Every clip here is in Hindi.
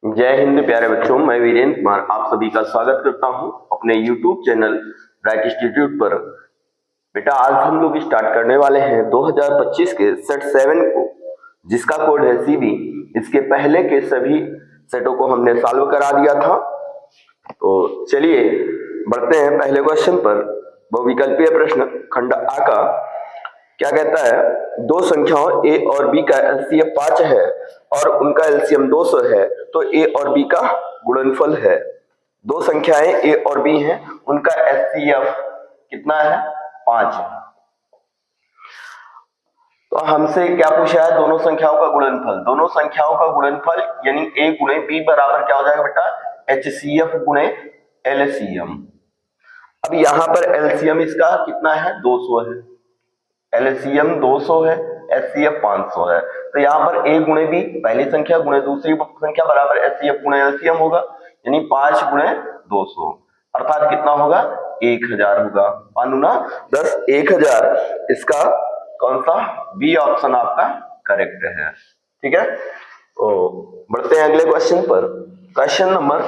जय हिंद प्यारे बच्चों, मैं वीरेंद्र कुमार आप सभी का स्वागत करता हूं अपने YouTube चैनल ब्राइट इंस्टीट्यूट पर। बेटा आज हम लोग स्टार्ट करने वाले हैं 2025 के सेट 7 को, जिसका कोड है CB। इसके पहले के सभी सेटों को हमने सॉल्व करा दिया था। तो चलिए बढ़ते हैं पहले क्वेश्चन पर। बहुविकल्पीय प्रश्न खंड आ का क्या कहता है, दो संख्याओं a और b का LCM 5 है और उनका LCM 200 है, तो a और b का गुणनफल है। दो संख्याएं a और b हैं, उनका HCF कितना है, 5 है। तो हमसे क्या पूछा है, दोनों संख्याओं का गुणनफल। दोनों संख्याओं का गुणनफल यानी a गुणे b बराबर क्या हो जाएगा बेटा, HCF गुणे LCM। अब यहां पर LCM इसका कितना है, 200 है। LCM 200 है, HCF 500 है। तो यहाँ पर a गुणे b पहली संख्या गुणे दूसरी संख्या बराबर HCF गुणे LCM होगा, यानी 5 गुणे 200 अर्थात कितना होगा, 1000 होगा। मानू ना 10 1000, इसका कौन सा बी ऑप्शन आपका करेक्ट है। ठीक है, तो बढ़ते हैं अगले क्वेश्चन पर। क्वेश्चन नंबर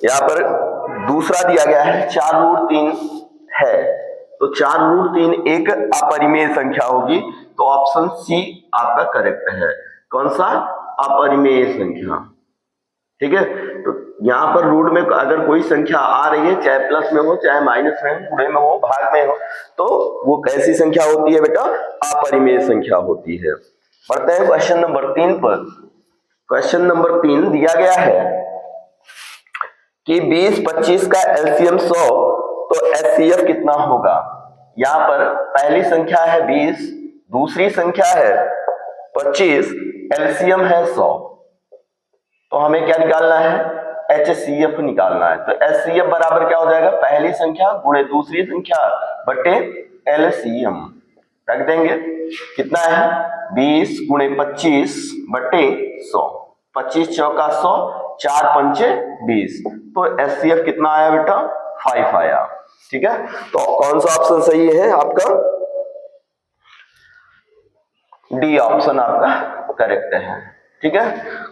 यहाँ पर दूसरा दिया गया है, 4√3 है, तो 4√3 एक अपरिमेय संख्या होगी, तो ऑप्शन सी आपका करेक्ट है। कौन सा, अपरिमेय संख्या। ठीक है, तो यहां पर रूट में अगर कोई संख्या आ रही है, चाहे प्लस में हो चाहे माइनस में हो, गुणे में हो भाग में हो, तो वो कैसी संख्या होती है बेटा, अपरिमेय संख्या होती है। बढ़ते हैं क्वेश्चन नंबर 3 पर। क्वेश्चन नंबर 3 दिया गया है कि 20-25 का LCM 100, तो HCF कितना होगा। यहां पर पहली संख्या है 20, दूसरी संख्या है 25, LCM है 100, तो हमें क्या निकालना है, HCF निकालना है। तो HCF बराबर क्या हो जाएगा, पहली संख्या गुणे दूसरी संख्या बटे LCM रख देंगे। कितना है, 20 गुणे 25 बटे 100, 25 चौका 100, 4 पंचे 20, तो HCF कितना आया बेटा, 5 आया। ठीक है, तो कौन सा ऑप्शन सही है आपका, डी ऑप्शन आपका करेक्ट है। ठीक है,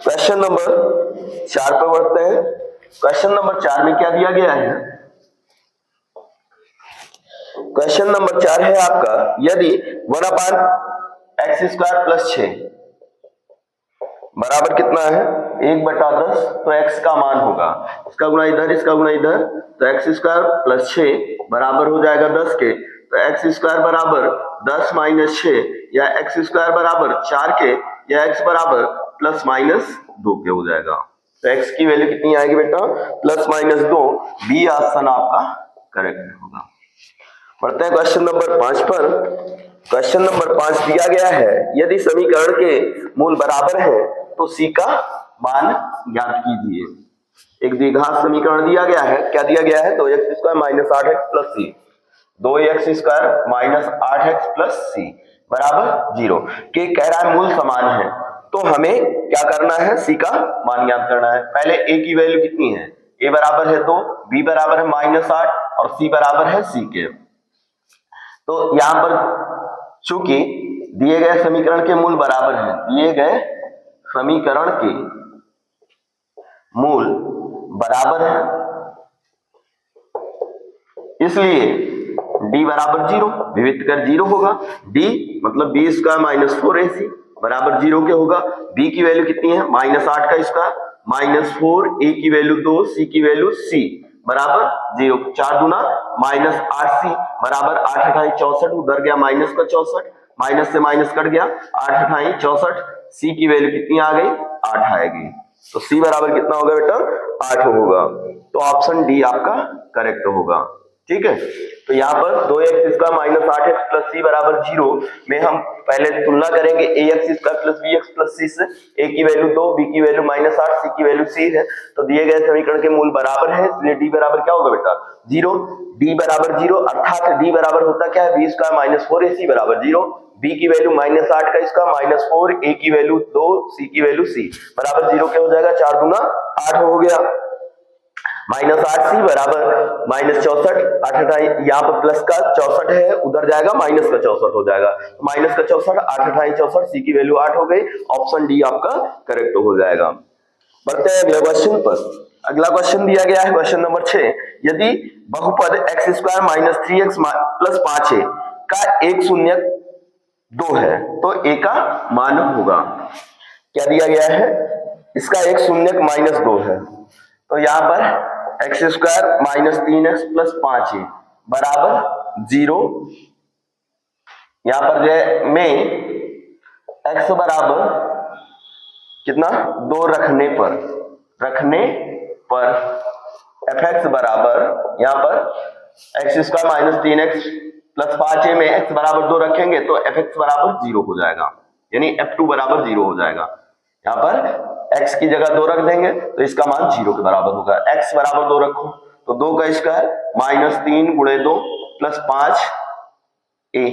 क्वेश्चन नंबर 4 पे बढ़ते हैं। क्वेश्चन नंबर 4 में क्या दिया गया है, क्वेश्चन नंबर 4 है आपका, यदि 1/x² प्लस 6 बराबर कितना है, 1/10, तो x का मान होगा, इसका गुणा इधर इसका गुणा इधर, तो x² प्लस 6 बराबर हो जाएगा 10 के, तो x² बराबर 10 माइनस 6, या x² बराबर 4 के, या x बराबर प्लस माइनस 2 के हो जाएगा। तो x की वैल्यू कितनी आएगी बेटा, प्लस माइनस 2, बी ऑप्शन आपका करेक्ट होगा। बढ़ते हैं क्वेश्चन नंबर 5 पर। क्वेश्चन नंबर 5 दिया गया है, यदि समीकरण के मूल बराबर है तो c का मान ज्ञात कीजिए। एक द्विघात समीकरण दिया गया है, क्या दिया गया है, 2x² minus 8x plus c, 2x² minus 8x plus c बराबर 0 के कह रहा है मूल समान है, तो हमें क्या करना है, c का मान ज्ञात करना है। पहले a की वैल्यू कितनी है, a बराबर है 2, b बराबर है माइनस 8 और c बराबर है c के। तो यहां पर चूंकि दिए गए समीकरण के मूल बराबर हैं, दिए गए समीकरण के मूल बराबर है, इसलिए d बराबर 0, विविध कर 0 होगा। d मतलब b² माइनस 4ac बराबर 0 के होगा। b की वैल्यू कितनी है, माइनस 8 का स्क्वायर माइनस 4, a की वैल्यू 2, c की वैल्यू c बराबर 0, 4 दूना माइनस 8c बराबर 8 अठाई 64, उधर गया माइनस का 64, माइनस से माइनस कट गया, 8 अठाई 64, c की वैल्यू कितनी आ गई, 8 आएगी। तो c बराबर कितना होगा बेटा, 8 होगा। तो ऑप्शन डी आपका करेक्ट होगा। ठीक है, तो यहाँ पर 2x² minus 8x plus c बराबर 0 में हम पहले तुलना करेंगे ax² plus bx plus c से। a की वैल्यू 2, b की वैल्यू माइनस 8, c की वैल्यू c है, तो दिए गए समीकरण के मूल बराबर है, इसलिए d बराबर क्या होगा बेटा, 0। d बराबर 0 अर्थात d बराबर होता क्या है, b² माइनस 4ac बराबर 0, b की वैल्यू माइनस 8 का इसका माइनस 4, a की वैल्यू 2, c की वैल्यू c बराबर 0 क्या हो जाएगा, 4 दूना 8 हो गया। -8c बराबर -64, 8 अठाई यहाँ पर प्लस का 64 है, उधर जाएगा माइनस का 64 हो जाएगा, माइनस का 64, 8 अठाई 64, सी की वैल्यू 8 हो गई, ऑप्शन डी आपका करेक्ट हो जाएगा। बढ़ते हैं अगले क्वेश्चन पर। अगला क्वेश्चन दिया गया है क्वेश्चन नंबर 6, यदि बहुपद x square minus 3x plus 5a का एक शून्यक 2 है तो a का मान होगा। क्या दिया गया है, इसका एक शून्यक -2 है, तो यहां पर x square minus 3x plus 5a बराबर 0, यहां पर जो में x बराबर कितना 2 रखने पर fx बराबर यहां पर x square minus 3x plus 5a में x बराबर 2 रखेंगे तो fx बराबर 0 हो जाएगा, यानी f2 बराबर 0 हो जाएगा। यहां पर x की जगह 2 रख देंगे तो इसका मान 0 के बराबर होगा। x बराबर 2 रखो तो 2 का स्क्वायर माइनस 3 गुणे 2 प्लस 5a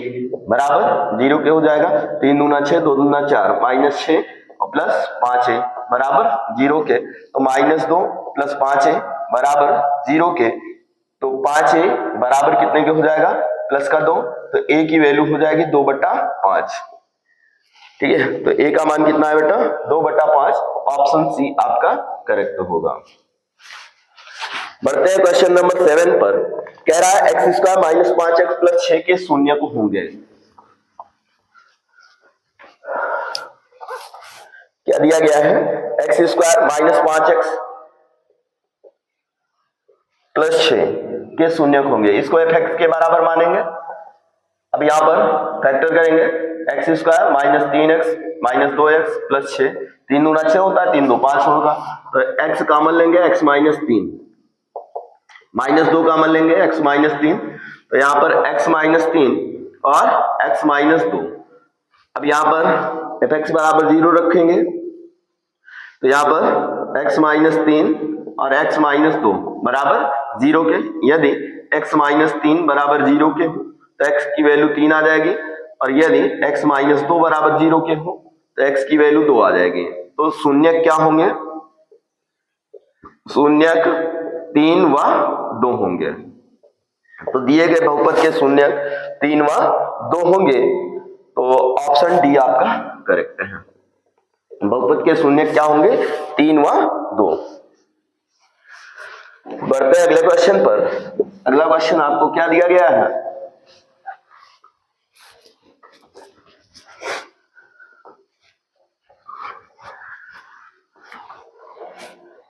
बराबर 0 के हो जाएगा। 3 दूना 6, 2 दूना 4, माइनस 6 और प्लस 5a बराबर 0 के, तो -2 प्लस 5a बराबर 0 के, तो 5a बराबर कितने के हो जाएगा, प्लस का 2, तो a की वैल्यू हो जाएगी 2/5। ठीक है, तो a का मान कितना है बेटा 2/5, ऑप्शन सी आपका करेक्ट होगा। बढ़ते हैं क्वेश्चन नंबर 7 पर। कह रहा है x square minus 5x plus 6 के शून्य को होंगे। क्या दिया गया है, x square minus 5x plus 6 के शून्य होंगे, इसको fx के बराबर मानेंगे। अब यहां पर फैक्टर करेंगे, x square minus 3x minus 2x plus 6, 3 दूना 6 होता है, 3 दो 5 होगा, तो x कॉमन लेंगे, x माइनस 3, माइनस 2 कॉमन लेंगे, x माइनस 3, तो यहां पर x माइनस 3 और x माइनस 2। अब यहां पर fx बराबर 0 रखेंगे, तो यहां पर x माइनस 3 और x माइनस 2 बराबर 0 के, यदि x माइनस 3 बराबर 0 के हो तो x की वैल्यू 3 आ जाएगी, और यदि x माइनस 2 बराबर 0 के हो तो x की वैल्यू 2 आ जाएगी। तो शून्यक क्या होंगे, शून्यक 3 व 2 होंगे। तो दिए गए बहुपद के शून्यक 3 व 2 होंगे, तो ऑप्शन डी आपका करेक्ट है। बहुपद के शून्य क्या होंगे, 3 व 2। बढ़ते हैं अगले क्वेश्चन पर। अगला क्वेश्चन आपको क्या दिया गया है,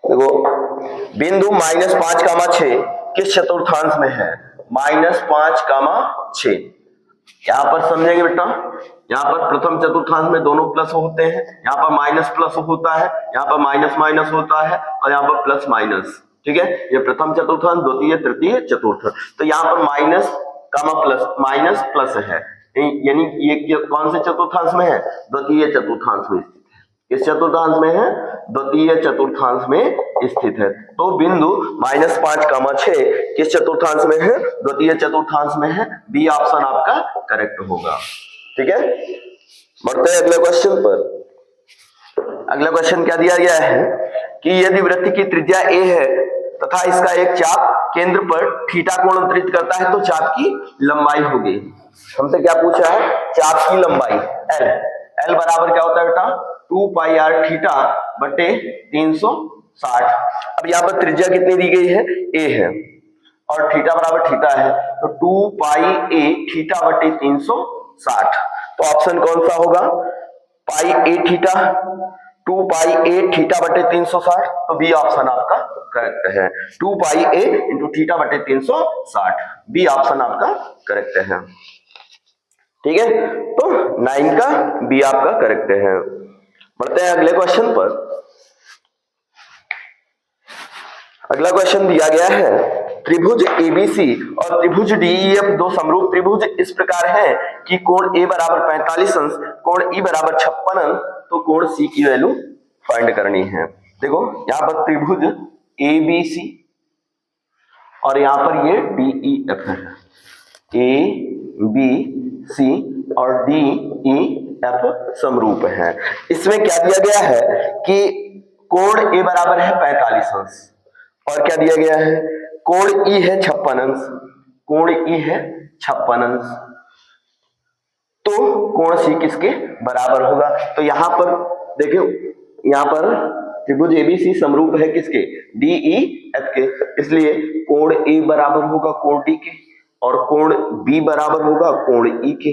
देखो बिंदु -5,6 किस चतुर्थांश में है, -5,6। यहां पर समझेंगे बेटा, यहां पर प्रथम चतुर्थांश में दोनों प्लस होते हैं, यहां पर माइनस प्लस होता है, यहां पर माइनस माइनस होता है, और यहां पर प्लस माइनस। ठीक है, ये प्रथम चतुर्थांश, द्वितीय, तृतीय, चतुर्थ। तो यहां पर माइनस प्लस, माइनस प्लस है, यानी ये कौन से चतुर्थांश में है, द्वितीय चतुर्थांश में स्थित है। किस चतुर्थांश में है, द्वितीय चतुर्थांश में स्थित है। तो बिंदु -5,6 किस चतुर्थांश में है, द्वितीय चतुर्थांश में है, बी ऑप्शन आपका करेक्ट होगा। ठीक है, बढ़ते हैं अगले क्वेश्चन पर। अगला क्वेश्चन क्या दिया गया है कि यदि वृत्त की त्रिज्या a है तथा इसका एक चाप केंद्र पर थीटा कोण अंतरित करता है तो चाप की लंबाई होगी। हमसे क्या पूछा है, चाप की लंबाई l बराबर क्या होता है बेटा, 2 पाई r थीटा बटे 360। अब यहाँ पर त्रिज्या कितनी दी गई है, a है, और थीटा बराबर थीटा है, तो 2 पाई a थीटा बटे 360। तो ऑप्शन कौन सा होगा, पाई a theta, 2 pi a theta बटे 360, तो बी ऑप्शन आपका करेक्ट है। 2 पाई a इंटू थीटा बटे 360, बी ऑप्शन आपका करेक्ट है। ठीक है, तो 9 का बी आपका करेक्ट है। बढ़ते हैं अगले क्वेश्चन पर। अगला क्वेश्चन दिया गया है, त्रिभुज ABC और त्रिभुज DEF दो समरूप त्रिभुज इस प्रकार है कि कोण A बराबर 45 अंश, कोण E बराबर 56 अंश, तो कोण C की वैल्यू फाइंड करनी है। देखो यहां पर त्रिभुज ABC और यहां पर ये DEF है, ABC और DEF समरूप है। इसमें क्या दिया गया है कि कोण A बराबर है 45 अंश, और क्या दिया गया है, कोण ई है 56 अंश, कोण ई है 56 अंश, तो कोण सी किसके बराबर होगा। तो यहां पर देखियो, यहां पर त्रिभुज एबीसी समरूप है किसके, डी ई एफ के, इसलिए कोण ए बराबर होगा कोण डी के और कोण बी बराबर होगा कोण ई के।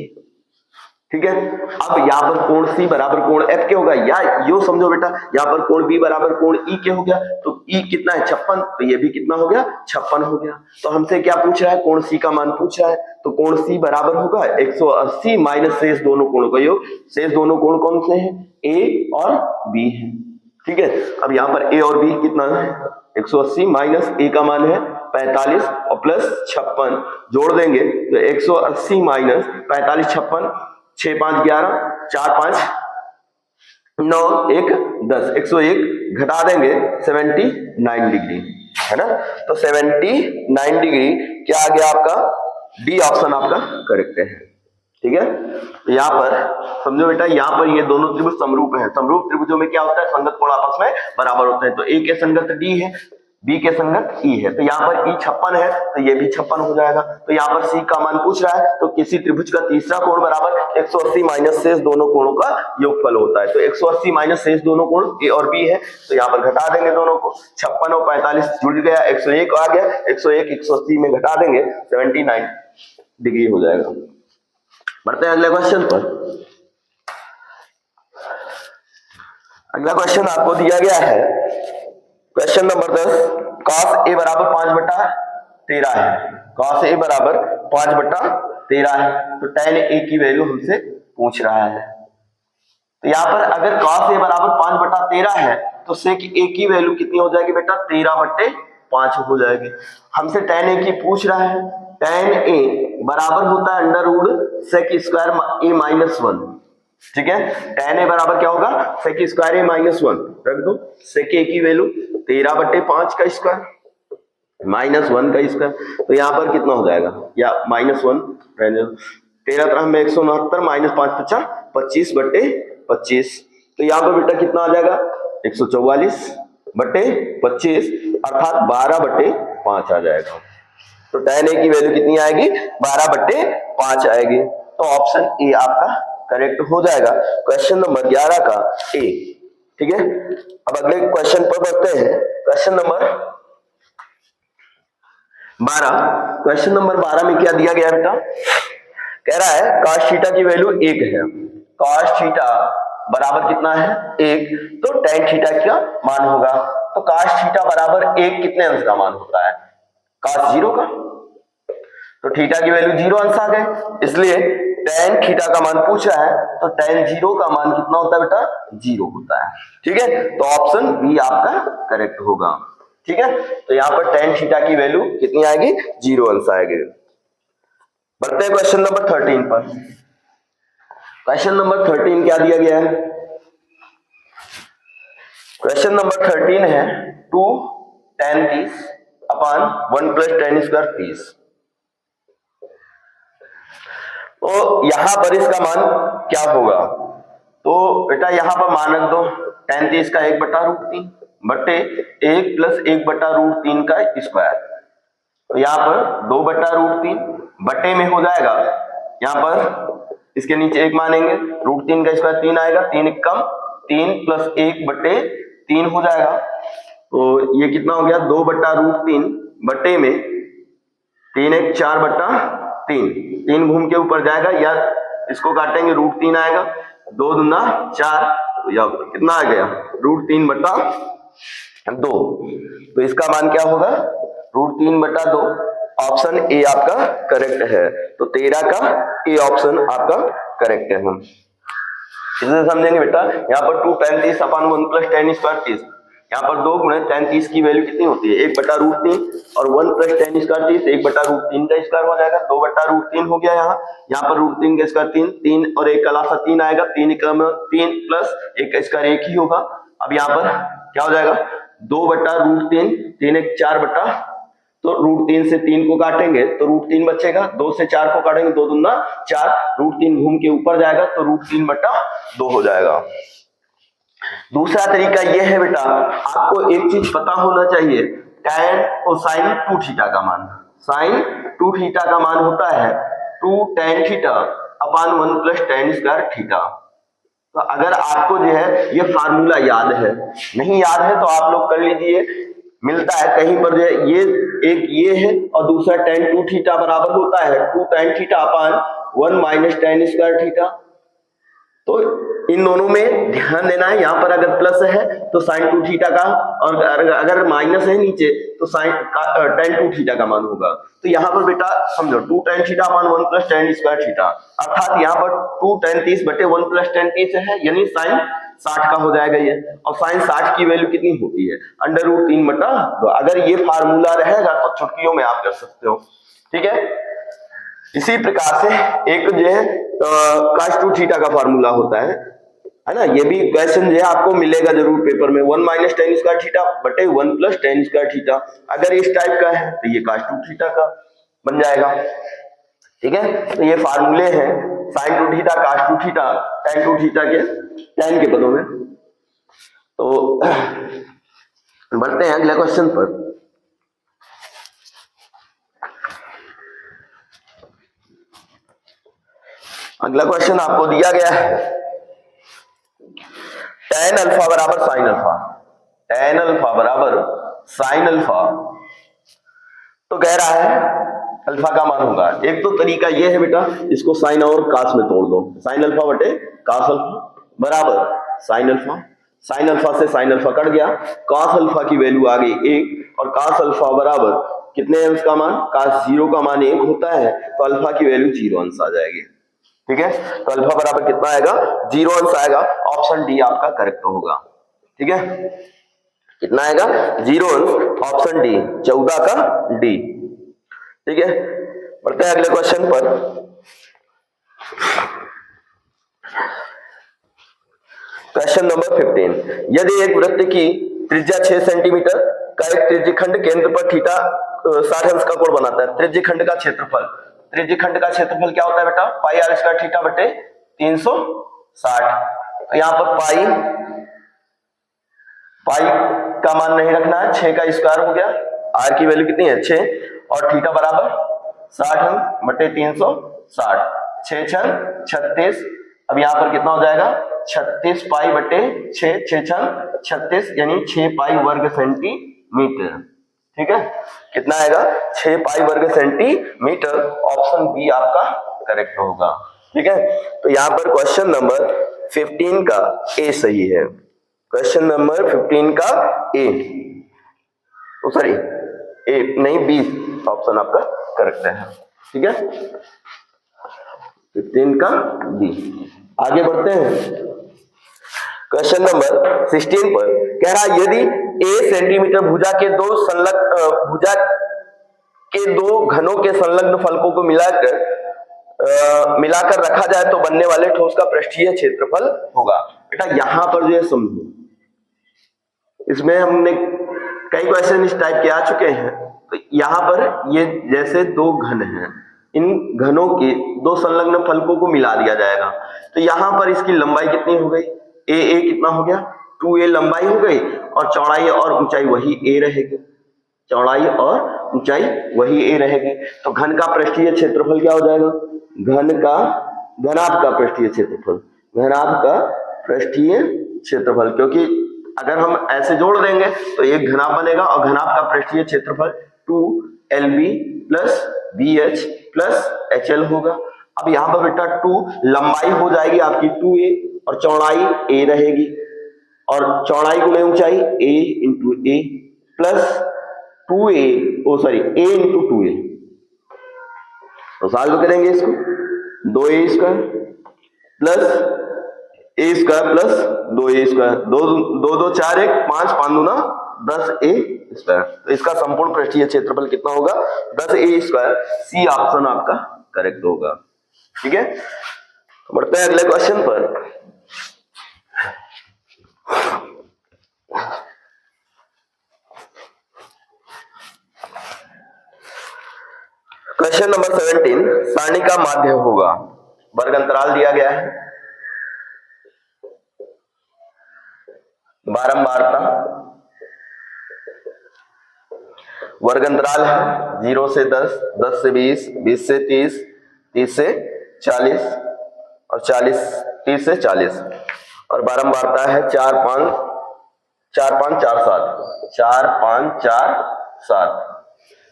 ठीक है, अब यहां पर कोण सी बराबर कोण एफ के होगा, या यो समझो बेटा यहां पर कोण बी बराबर कोण ई के हो गया, तो ई कितना है 56, तो ये भी कितना हो गया 56 हो गया। तो हमसे क्या पूछ रहा है, कोण सी का मान पूछ रहा है, तो कोण सी बराबर होगा 180 माइनस शेष दोनों कोणों का योग। शेष दोनों कोण कौन से हैं, ए और बी है। ठीक है, अब यहां पर ए और बी कितना है, 180 माइनस ए का मान है 45 और प्लस 56 जोड़ देंगे तो 180 माइनस 45 56, 6 5 11, 4 5 9 1 10, 101 घटा देंगे 79 डिग्री, है ना। तो 79 डिग्री क्या आ गया आपका, डी ऑप्शन आपका करेक्ट है। ठीक है, तो यहां पर समझो बेटा, यहां पर ये दोनों त्रिभुज समरूप हैं, समरूप त्रिभुजों में क्या होता है, संगत कोण आपस में बराबर होते हैं। तो ए के संगत डी है, बी के संगत ई है, तो यहाँ पर ई 56 है तो ये भी 56 हो जाएगा। तो यहाँ पर सी का मान पूछ रहा है, तो किसी त्रिभुज का तीसरा कोण बराबर 180 माइनस शेष दोनों कोणों का योगफल होता है। तो 180 माइनस शेष दोनों कोण ए और बी है, तो यहाँ पर घटा देंगे दोनों को, 56 और 45 जुड़ गया, 101 आ गया, 101 180 में घटा देंगे 79 डिग्री हो जाएगा। बढ़ते हैं अगले क्वेश्चन पर। अगला क्वेश्चन आपको दिया गया है, क्वेश्चन नंबर 10, cos a बराबर 5/13 है, cos a बराबर 5/13 है, तो tan a की वैल्यू हमसे पूछ रहा है। तो यहाँ पर अगर cos a बराबर 5/13 है तो sec a की वैल्यू कितनी हो जाएगी बेटा, 13/5 हो जाएगी। हमसे tan a की पूछ रहा है, tan a बराबर होता है √sec स्क्वायर a माइनस 1। ठीक है, tan a बराबर क्या होगा, sec स्क्वायर a माइनस 1 रख दो, sec a की वैल्यू 13/5 का स्क्वायर माइनस 1 का स्क्वायर, तो यहाँ पर कितना हो जाएगा, या -1 रहने दो, 13 में 169 माइनस 5 5 25/25, तो यहाँ पर बेटा कितना आ जाएगा 144/25 अर्थात 12/5 आ जाएगा। तो tan a की वैल्यू कितनी आएगी, 12/5 आएगी। तो ऑप्शन ए आपका करेक्ट हो जाएगा, क्वेश्चन नंबर 11 का ए। ठीक है, अब अगले क्वेश्चन पर बढ़ते हैं, क्वेश्चन नंबर 12। क्वेश्चन नंबर 12 में क्या दिया गया बेटा, कह रहा है cos थीटा की वैल्यू 1 है, cos थीटा बराबर कितना है 1, तो tan थीटा क्या मान होगा, तो cos थीटा बराबर 1 कितने अंश का मान होता है, cos 0 का, तो थीटा की वैल्यू 0 अंश आ गए, इसलिए tan थीटा का मान पूछ रहा है, तो tan 0 का मान कितना होता है बेटा, 0 होता है। ठीक है, तो ऑप्शन बी आपका करेक्ट होगा। ठीक है, तो यहाँ पर tan थीटा की वैल्यू कितनी आएगी, 0 अंश आएगी। बढ़ते हैं क्वेश्चन नंबर 13 पर। क्वेश्चन नंबर 13 क्या दिया गया है, क्वेश्चन नंबर 13 है 2 tan 30 अपान 1 + tan स्क्वायर 30। तो यहां पर इसका मान क्या होगा, तो बेटा यहां पर मान रख दो tan 30 का 1/√3 बटे 1 + 1/√3 का स्क्वायर, तो यहाँ पर 2/√3 बटे में हो जाएगा, यहाँ पर इसके नीचे 1 मानेंगे, √3 का स्क्वायर 3 आएगा, 3 × 3 + 1/3 हो जाएगा, तो ये कितना हो गया 2/√3 बटे में 3 × 1 4/3, 3 घूम के ऊपर जाएगा या इसको काटेंगे √3 आएगा, 2 दूना 4, या कितना आ गया √3/2, तो इसका मान क्या होगा √3/2, ऑप्शन ए आपका करेक्ट है। तो 13 का ए ऑप्शन आपका करेक्ट है। हम इसे समझेंगे बेटा, यहाँ पर 2 tan 30 अपान 1 + tan स्क्वायर 30, यहाँ पर 2 गुणे tan 30 की वैल्यू कितनी होती है 1/√3 और 1 + tan स्क्वायर 30 1/√3 का स्क्वायर हो जाएगा, 2/√3 हो गया, यहाँ पर √3 का स्क्वायर 3 और 1 का लासा 3 आएगा, 3 + 1 का स्क्वायर 1 ही होगा। अब यहाँ पर क्या हो जाएगा 2/√3, 3 × 1 4, तो √3 से 3 को काटेंगे तो √3 बचेगा, 2 से 4 को काटेंगे 2 दूना 4, √3 घूम के ऊपर जाएगा तो √3/2 हो जाएगा। दूसरा तरीका यह है बेटा, आपको एक चीज पता होना चाहिए tan और sin 2 थीटा का मान, sin 2 थीटा का मान होता है 2 tan theta upon 1 plus tan square theta. तो अगर आपको जो है ये फार्मूला याद है, नहीं याद है तो आप लोग कर लीजिए, मिलता है कहीं पर जो है ये एक ये है और दूसरा tan 2 थीटा बराबर होता है 2 tan theta upon 1 minus tan square theta. तो इन दोनों में ध्यान देना है, यहाँ पर अगर प्लस है तो sin 2 थीटा का, और अगर माइनस है नीचे तो tan 2 थीटा का मान होगा। तो यहाँ पर बेटा समझो 2 tan theta upon 1 plus tan square theta, अर्थात यहाँ पर 2 tan 30 बटे 1 प्लस tan 30 है, यानी sin 60 का हो जाएगा ये। और sin 60 की वैल्यू कितनी होती है अंडर रूट 3 बटा 2। अगर ये फार्मूला रहेगा तो चुटकियों में आप कर सकते हो, ठीक है। इसी प्रकार से एक जो है cos 2 थीटा का फार्मूला होता है ना, ये भी क्वेश्चन जो है आपको मिलेगा जरूर पेपर में, 1 माइनस tan स्क्वायर थीटा बटे 1 प्लस tan स्क्वायर थीटा। अगर इस टाइप का है तो ये cos 2 थीटा का बन जाएगा, ठीक है। तो ये फार्मूले हैं sin 2 theta, cos 2 theta, tan 2 theta के tan के पदों में। तो बढ़ते हैं अगले क्वेश्चन पर। अगला क्वेश्चन आपको दिया गया है tan अल्फा बराबर sin अल्फा, tan अल्फा बराबर sin अल्फा। तो कह रहा है अल्फा का मान होगा, एक तो तरीका यह है बेटा, इसको साइन और कास में तोड़ दो, sin अल्फा बटे कास अल्फा बराबर sin अल्फा, sin अल्फा से sin अल्फा कट गया, cos अल्फा की वैल्यू आ गई 1 और cos अल्फा बराबर कितने अंश का मान, cos 0 का मान 1 होता है तो अल्फा की वैल्यू 0 अंश आ जाएगी, ठीक है। तो अल्फा बराबर कितना आएगा 0 अंश आएगा, ऑप्शन डी आपका करेक्ट होगा, ठीक है। कितना आएगा 0 अंश, ऑप्शन डी 14 का डी, ठीक है। बढ़ते हैं अगले क्वेश्चन पर। क्वेश्चन नंबर 15, यदि एक वृत्त की त्रिज्या 6 सेंटीमीटर का एक त्रिज्यखंड केंद्र पर थीटा 60 अंश का कोण बनाता है, त्रिज्यखंड का क्षेत्रफल, त्रिज्यखंड का क्षेत्रफल क्या होता है बेटा पाई आर स्क्वायर थीटा बटे 360। तो यहां पर पाई का मान नहीं रखना है, 6 का स्क्वायर हो गया, आर की वैल्यू कितनी है 6 और थीटा बराबर 60 बटे 360, 6 6 36। अब यहां पर कितना हो जाएगा 36 पाई बटे 6, 6 6 36 यानी 6 पाई वर्ग सेंटीमीटर, ठीक है। कितना आएगा 6 पाई वर्ग सेंटीमीटर, ऑप्शन बी आपका करेक्ट होगा, ठीक है। तो यहां पर क्वेश्चन नंबर 15 का ए सही है, क्वेश्चन नंबर 15 का ए, सॉरी ए नहीं बी ऑप्शन आपका करेक्ट है, ठीक है। 15 का बी। आगे बढ़ते हैं क्वेश्चन नंबर 16 पर, कह रहा यदि ए सेंटीमीटर भुजा के दो घनों के संलग्न फलकों को मिलाकर रखा जाए तो बनने वाले ठोस का पृष्ठीय क्षेत्रफल होगा। बेटा यहां पर जो है समझो, इसमें हमने कई क्वेश्चन इस टाइप के आ चुके हैं। तो यहां पर ये जैसे दो घन हैं, इन घनों के दो संलग्न फलकों को मिला दिया जाएगा, तो यहां पर इसकी लंबाई कितनी हो गई, ए कितना हो गया 2a लंबाई हो गई और चौड़ाई और ऊंचाई वही a रहेगी, चौड़ाई और ऊंचाई वही a रहेगी। तो घन का पृष्ठीय क्षेत्रफल क्या हो जाएगा, घनाभ का पृष्ठीय क्षेत्रफल, घनाभ का पृष्ठीय क्षेत्रफल, क्योंकि अगर हम ऐसे जोड़ देंगे तो एक घनाभ बनेगा और घनाभ का पृष्ठीय क्षेत्रफल 2lb plus bh plus hL होगा। अब यहां पर बेटा 2 लंबाई हो जाएगी आपकी 2a और चौड़ाई a रहेगी, और चौड़ाई गुणे ऊंचाई a into a plus 2a a into 2a। तो सॉल्व करेंगे इसको, 2a square plus a square plus 2a square, 2 2 4 1 5 5 दूना 10a स्क्वायर। तो इसका संपूर्ण पृष्ठीय क्षेत्रफल कितना होगा 10a स्क्वायर, सी ऑप्शन आपका करेक्ट होगा, ठीक है। तो बढ़ते हैं अगले क्वेश्चन पर। क्वेश्चन नंबर 17, सारणी का माध्य होगा, वर्ग अंतराल दिया गया है, बारंबारता वर्ग अंतराल है 0 से 10, 10 से 20, 20 से 30, 30 से 40 और 30 से 40 और बारंबारता है 4 5 4 5 4 7, 4 5 4 7।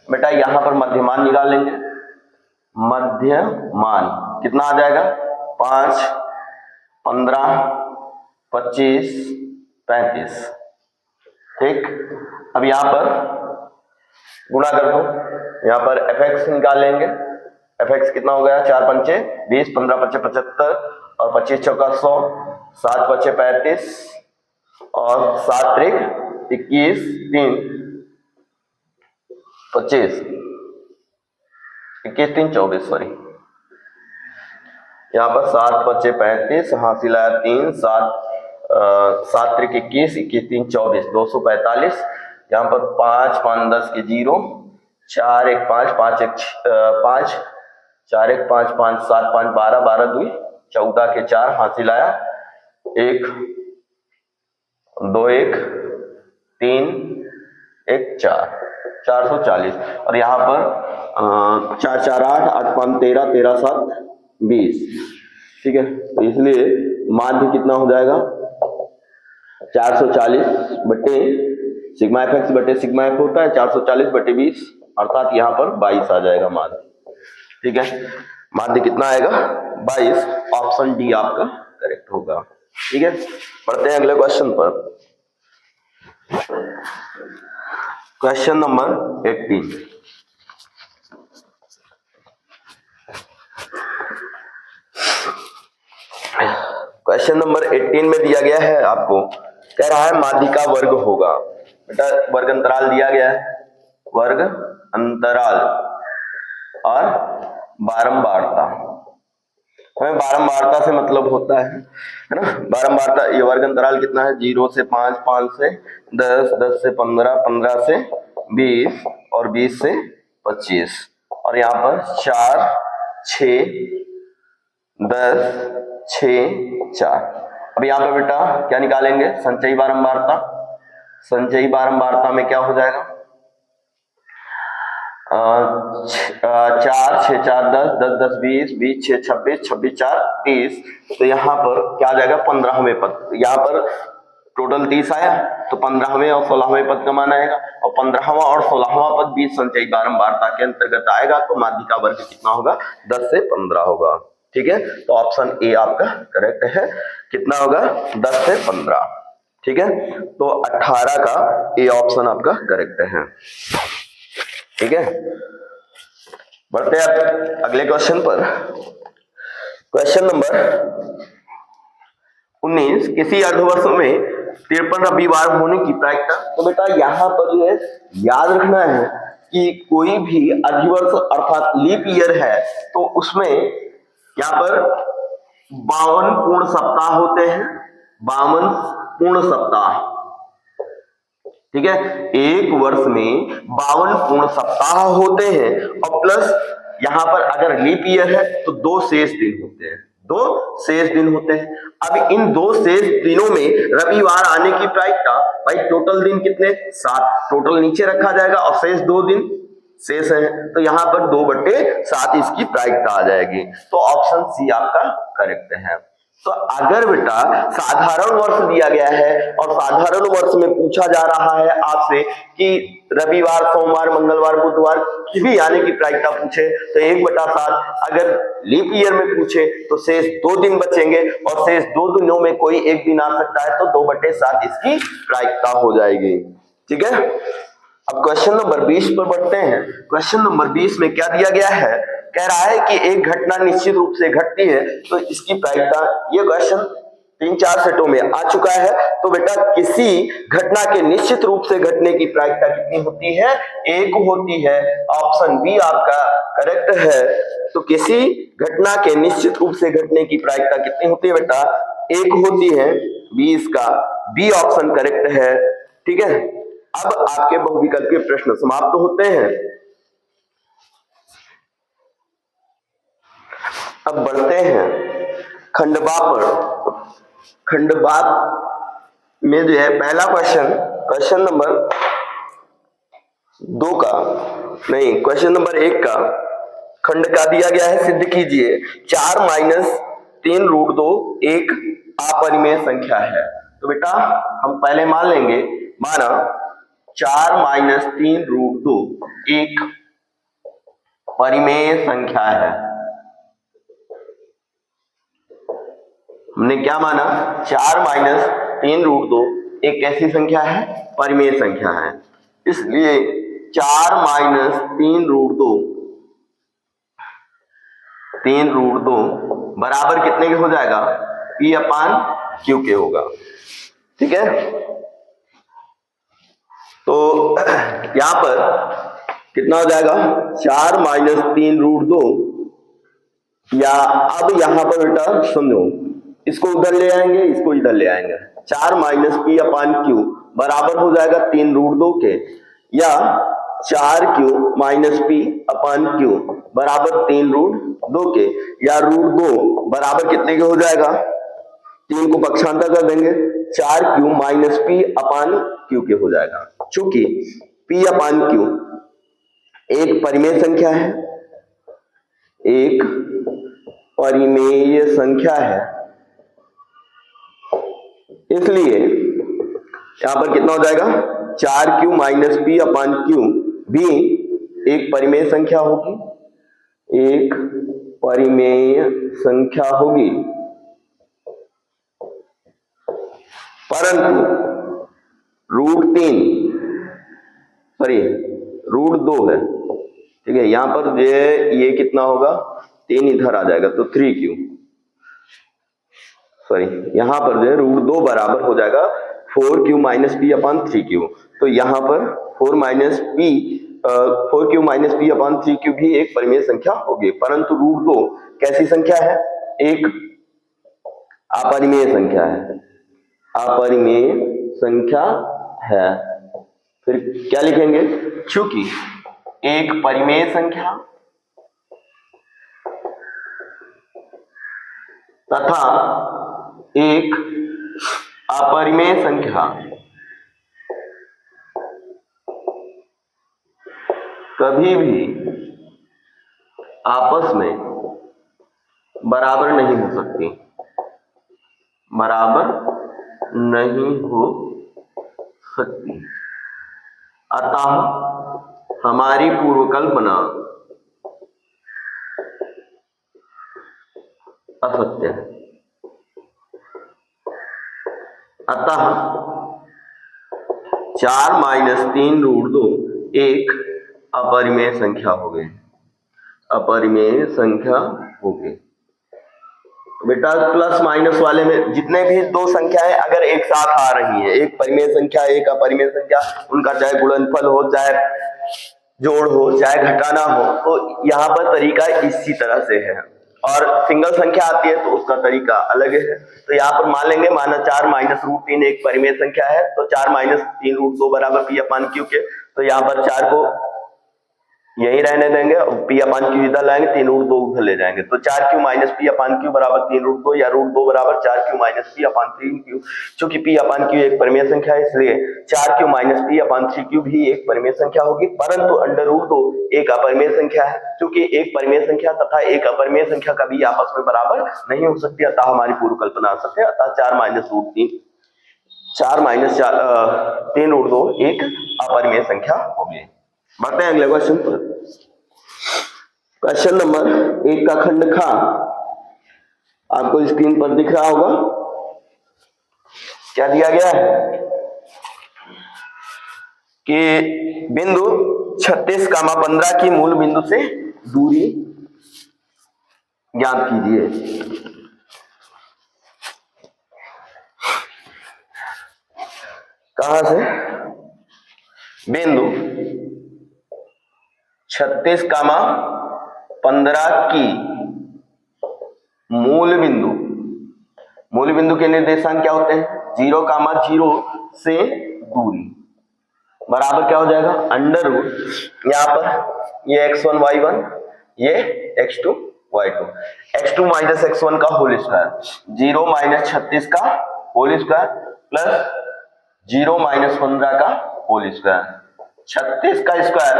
बेटा यहां पर मध्यमान निकाल लेंगे। मध्यमान कितना आ जाएगा? 5 15 25 35। ठीक, अब यहां पर गुणा कर दो। यहां पर fx निकाल लेंगे। fx कितना हो गया? 4 पंचे 20, 15 पचे 75 और 25 चौका 100, 7 पचे 35 और 7 त्रिक 21, 3 25, 21 3 24, सॉरी यहाँ पर 7 पचे 35, हासिल आया 3, 7 त्रिक 21, 21 3 24, 245। यहाँ पर 5 5 10 के 0, 4 1 5 5 1 5, 4 1 5 5 7 5 12, 12 2 14 के 4, हासिल आया 1 2 1 3 1 4, 440। और यहाँ पर 4 4 8, 8 5 13, 13 7 20। ठीक है, तो इसलिए माध्य कितना हो जाएगा? 440 बटे सिग्मा एफ एक्स बटे सिग्मा एफ होता है 440 बटे 20, अर्थात यहाँ पर 22 आ जाएगा माध्य। ठीक है, माध्य कितना आएगा? 22। ऑप्शन डी आपका करेक्ट होगा। ठीक है, पढ़ते हैं अगले क्वेश्चन पर। Question number 18। क्वेश्चन नंबर 18 में दिया गया है आपको, कह रहा है माध्य का वर्ग होगा। बेटा वर्ग अंतराल दिया गया है, वर्ग अंतराल और बारंबारता। हमें बारंबारता से मतलब होता है ना, बारंबारता। ये वर्ग अंतराल कितना है? 0 से 5, 5 से 10, 10 से 15, 15 से 20 और 20 से 25 और यहाँ पर 4 6 10 6 4। अब यहाँ पे बेटा क्या निकालेंगे? संचयी बारंबारता। संचयी बारंबारता में क्या हो जाएगा? 4 6 4 10, 10 10 20, 20 6 26, 26 4 30। तो यहाँ पर क्या आ जाएगा? 15वें पद। यहाँ पर टोटल 30 आया तो 15वें और 16वें पद का मान आएगा, और 15वां और 16वां पद भी संचयी बारंबारता के अंतर्गत आएगा। तो माध्य का वर्ग कितना होगा? 10 से 15 होगा। ठीक है, तो ऑप्शन ए आपका करेक्ट है। कितना होगा? 10 से 15। ठीक है, तो 18 का ए ऑप्शन आपका करेक्ट है। ठीक है, बढ़ते हैं अब अगले क्वेश्चन पर। क्वेश्चन नंबर 19, किसी अर्धवर्ष में 53 रविवार होने की प्रायिकता। तो बेटा यहाँ पर जो है याद रखना है कि कोई भी अधिवर्ष अर्थात लीप ईयर है तो उसमें यहाँ पर 52 पूर्ण सप्ताह होते हैं। 52 पूर्ण सप्ताह। ठीक है, एक वर्ष में 52 पूर्ण सप्ताह होते हैं और प्लस यहां पर अगर लीप ईयर है तो 2 शेष दिन होते हैं। 2 शेष दिन होते हैं। अब इन 2 शेष दिनों में रविवार आने की प्रायिकता, भाई टोटल दिन कितने? 7। टोटल नीचे रखा जाएगा और शेष 2 दिन शेष है, तो यहां पर 2/7 इसकी प्रायिकता आ जाएगी। तो ऑप्शन सी आपका करेक्ट है। तो अगर बेटा साधारण वर्ष दिया गया है और साधारण वर्ष में पूछा जा रहा है आपसे कि रविवार सोमवार मंगलवार बुधवार की भी आने की प्रायिकता पूछे तो 1/7। अगर लीप ईयर में पूछे तो शेष 2 दिन बचेंगे और शेष 2 दिनों में कोई एक दिन आ सकता है, तो 2/7 इसकी प्रायिकता हो जाएगी। ठीक है, अब क्वेश्चन नंबर 20 पर बढ़ते हैं। क्वेश्चन नंबर 20 में क्या दिया गया है? कह रहा है कि एक घटना निश्चित रूप से घटती है तो इसकी प्रायिकता। ये क्वेश्चन 3-4 सेटों में आ चुका है। तो बेटा किसी घटना के निश्चित रूप से घटने की प्रायिकता कितनी होती है? 1 होती है। ऑप्शन बी आपका करेक्ट है। तो किसी घटना के निश्चित रूप से घटने की प्रायिकता कितनी होती है बेटा? 1 होती है। 20 का बी ऑप्शन करेक्ट है। ठीक है, अब आपके बहुविकल्पीय प्रश्न समाप्त होते हैं। अब बढ़ते हैं खंडवा पर। खंडवा में जो है पहला क्वेश्चन, क्वेश्चन नंबर दो का नहीं, क्वेश्चन नंबर 1 का खंड का दिया गया है, सिद्ध कीजिए 4 माइनस 3√2 एक अपरिमेय संख्या है। तो बेटा हम पहले मान लेंगे, माना 4 माइनस 3√2 एक परिमेय संख्या है। हमने क्या माना, 4 माइनस 3√2 एक कैसी संख्या है, परिमेय संख्या है। इसलिए 4 माइनस 3√2 बराबर कितने के हो जाएगा, P अपान Q के होगा। ठीक है, तो यहां पर कितना हो जाएगा, 4 माइनस 3√2, या अब यहां पर बेटा समझो, इसको उधर ले आएंगे, इसको इधर ले आएंगे, 4 माइनस P अपान Q बराबर हो जाएगा 3√2 के, या 4Q माइनस P अपान Q बराबर 3√2 के, या √2 बराबर कितने के हो जाएगा, 3 को पक्षांतर कर देंगे, 4Q माइनस P अपान Q के हो जाएगा। चूंकि P अपान Q एक परिमेय संख्या है, एक परिमेय संख्या है, इसलिए यहां पर कितना हो जाएगा, 4Q माइनस P अपान Q भी एक परिमेय संख्या होगी, एक परिमेय संख्या होगी। परंतु √2 है, ठीक है, यहां पर ये कितना होगा, 3 इधर आ जाएगा तो 3Q, यहां पर जो है √2 बराबर हो जाएगा 4Q माइनस P अपान 3Q। तो यहां पर 4Q माइनस P अपान 3Q भी एक परिमेय संख्या होगी, परंतु √2 कैसी संख्या है, एक अपरिमेय संख्या है, अपरिमेय संख्या है। फिर क्या लिखेंगे, चूंकि एक परिमेय संख्या तथा एक अपरिमेय संख्या कभी भी आपस में बराबर नहीं हो सकती, बराबर नहीं हो सकती। अतः हमारी पूर्व कल्पना असत्य है। अतः 4 माइनस 3√2 एक अपरिमेय संख्या हो गई, अपरिमेय संख्या हो गई। बेटा प्लस माइनस वाले में जितने भी दो संख्याएं अगर एक साथ आ रही हैं, एक परिमेय संख्या एक अपरिमेय संख्या, उनका चाहे गुणनफल हो, चाहे जोड़ हो, चाहे घटाना हो, तो यहाँ पर तरीका इसी तरह से है। और सिंगल संख्या आती है तो उसका तरीका अलग है। तो यहाँ पर मान लेंगे, माना 4 माइनस √3 एक परिमेय संख्या है, तो 4 माइनस 3√2 बराबर P अपान Q के, तो यहाँ पर 4 को यही रहने देंगे, P अपान Q इधर लाएंगे, 3√2 उधर ले जाएंगे, तो 4Q माइनस P अपान Q बराबर 3√2, या √2 बराबर 4Q माइनस P अपान 3Q। चूंकि P अपान Q एक परिमेय संख्या है, इसलिए 4Q माइनस P अपान 3Q भी एक परिमेय संख्या होगी, परंतु √2 एक अपरिमेय संख्या है। चूंकि एक परिमेय संख्या तथा एक अपरिमेय संख्या कभी आपस में बराबर नहीं हो सकती, अतः हमारी पूर्व कल्पना असत्य है। अतः 4 माइनस 3√2 एक अपरिमेय संख्या होगी। बढ़ते हैं अगले क्वेश्चन पर। क्वेश्चन नंबर 1 का खंड खा आपको स्क्रीन पर दिख रहा होगा। क्या दिया गया है कि बिंदु 36,15 की मूल बिंदु से दूरी ज्ञात कीजिए। कहां से, बिंदु 36,15 की मूल बिंदु के निर्देशांक क्या होते हैं, 0,0 से दूरी बराबर क्या हो जाएगा, अंडर रूट, यहां पर ये x1 y1, ये x2 y2, x2 minus x1 का होल स्क्वायर, 0 माइनस 36 का होल स्क्वायर प्लस 0 माइनस 15 का होल स्क्वायर, 36 का स्क्वायर